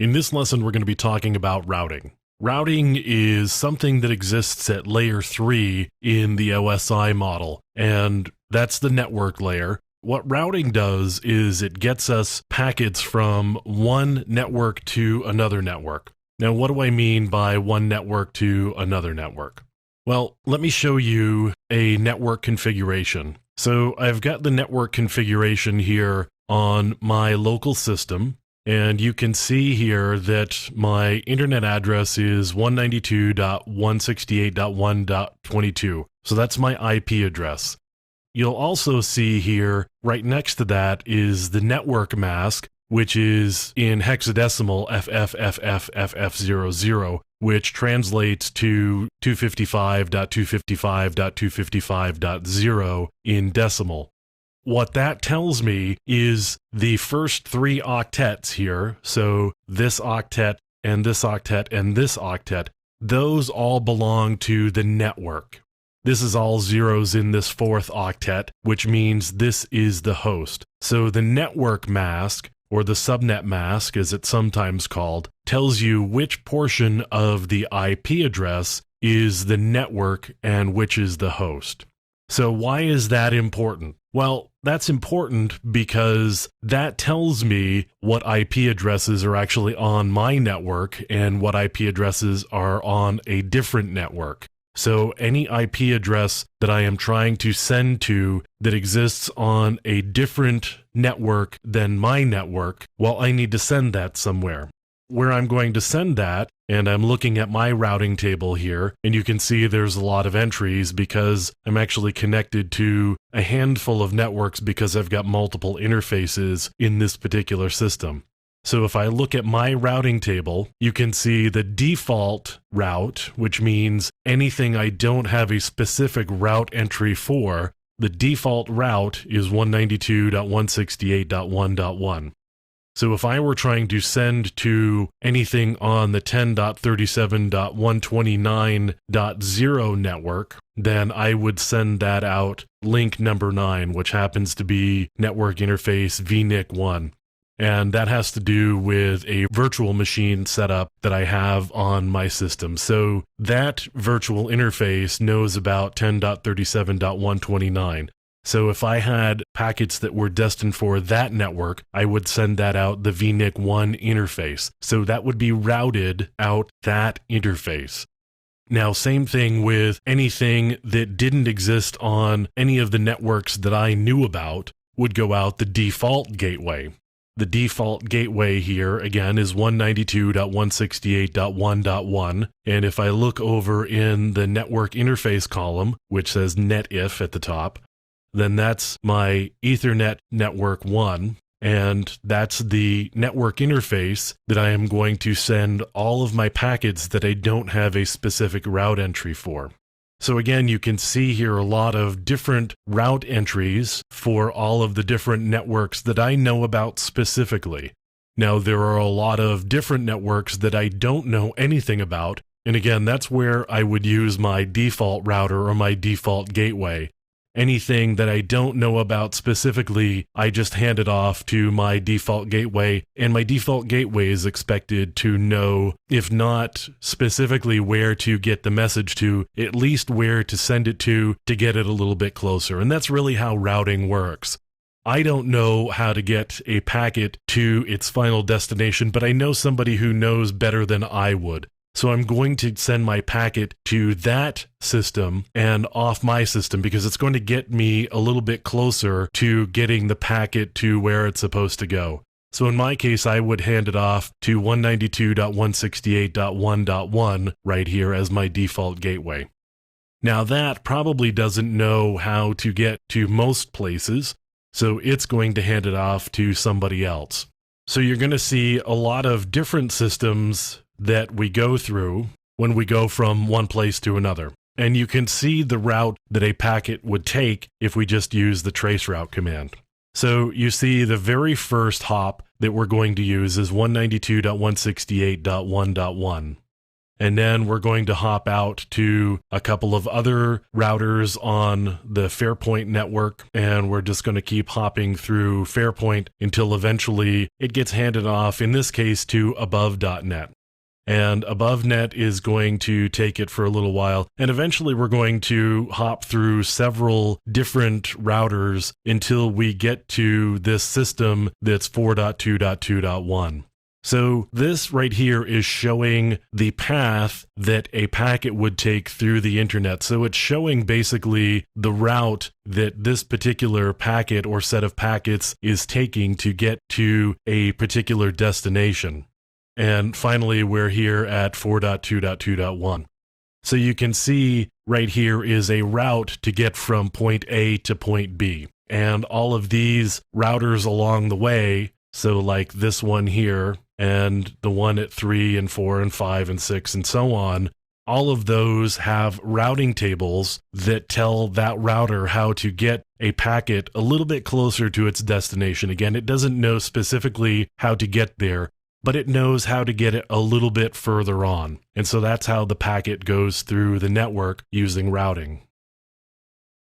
In this lesson, we're going to be talking about routing. Routing is something that exists at layer 3 in the OSI model, and that's the network layer. What routing does is it gets us packets from one network to another network. Now, what do I mean by one network to another network? Well, let me show you a network configuration. So I've got the network configuration here on my local system. And you can see here that my internet address is 192.168.1.22. So that's my IP address. You'll also see here, right next to that is the network mask, which is in hexadecimal FFFFFF00, which translates to 255.255.255.0 in decimal. What that tells me is the first 3 octets here, so this octet and this octet and this octet, those all belong to the network. This is all zeros in this 4th octet, which means this is the host. So the network mask, or the subnet mask as it's sometimes called, tells you which portion of the IP address is the network and which is the host. So why is that important? Well, that's important because that tells me what IP addresses are actually on my network and what IP addresses are on a different network. So any IP address that I am trying to send to that exists on a different network than my network, well, I need to send that somewhere. Where I'm going to send that, and I'm looking at my routing table here, and you can see there's a lot of entries because I'm actually connected to a handful of networks because I've got multiple interfaces in this particular system. So if I look at my routing table, you can see the default route, which means anything I don't have a specific route entry for. The default route is 192.168.1.1. So if I were trying to send to anything on the 10.37.129.0 network, then I would send that out link number 9, which happens to be network interface VNIC1. And that has to do with a virtual machine setup that I have on my system. So that virtual interface knows about 10.37.129. So if I had packets that were destined for that network, I would send that out the VNIC1 interface. So that would be routed out that interface. Now, same thing with anything that didn't exist on any of the networks that I knew about would go out the default gateway. The default gateway here, again, is 192.168.1.1. And if I look over in the network interface column, which says netif at the top, then that's my Ethernet network 1, and that's the network interface that I am going to send all of my packets that I don't have a specific route entry for. So again, you can see here a lot of different route entries for all of the different networks that I know about specifically. Now, there are a lot of different networks that I don't know anything about, and again, that's where I would use my default router or my default gateway. Anything that I don't know about specifically, I just hand it off to my default gateway, and my default gateway is expected to know, if not specifically where to get the message to, at least where to send it to get it a little bit closer. And that's really how routing works. I don't know how to get a packet to its final destination, but I know somebody who knows better than I would. So I'm going to send my packet to that system and off my system because it's going to get me a little bit closer to getting the packet to where it's supposed to go. So in my case, I would hand it off to 192.168.1.1 right here as my default gateway. Now that probably doesn't know how to get to most places, so it's going to hand it off to somebody else. So you're going to see a lot of different systems that we go through when we go from one place to another. And you can see the route that a packet would take if we just use the traceroute command. So you see the very first hop that we're going to use is 192.168.1.1. And then we're going to hop out to a couple of other routers on the Fairpoint network, and we're just going to keep hopping through Fairpoint until eventually it gets handed off, in this case, to above.net. And AboveNet is going to take it for a little while, and eventually we're going to hop through several different routers until we get to this system that's 4.2.2.1. So this right here is showing the path that a packet would take through the internet. So it's showing basically the route that this particular packet or set of packets is taking to get to a particular destination. And finally, we're here at 4.2.2.1. So you can see right here is a route to get from point A to point B. And all of these routers along the way, so like this one here, and the one at 3 and 4 and 5 and 6 and so on, all of those have routing tables that tell that router how to get a packet a little bit closer to its destination. Again, it doesn't know specifically how to get there, but it knows how to get it a little bit further on. And so that's how the packet goes through the network using routing.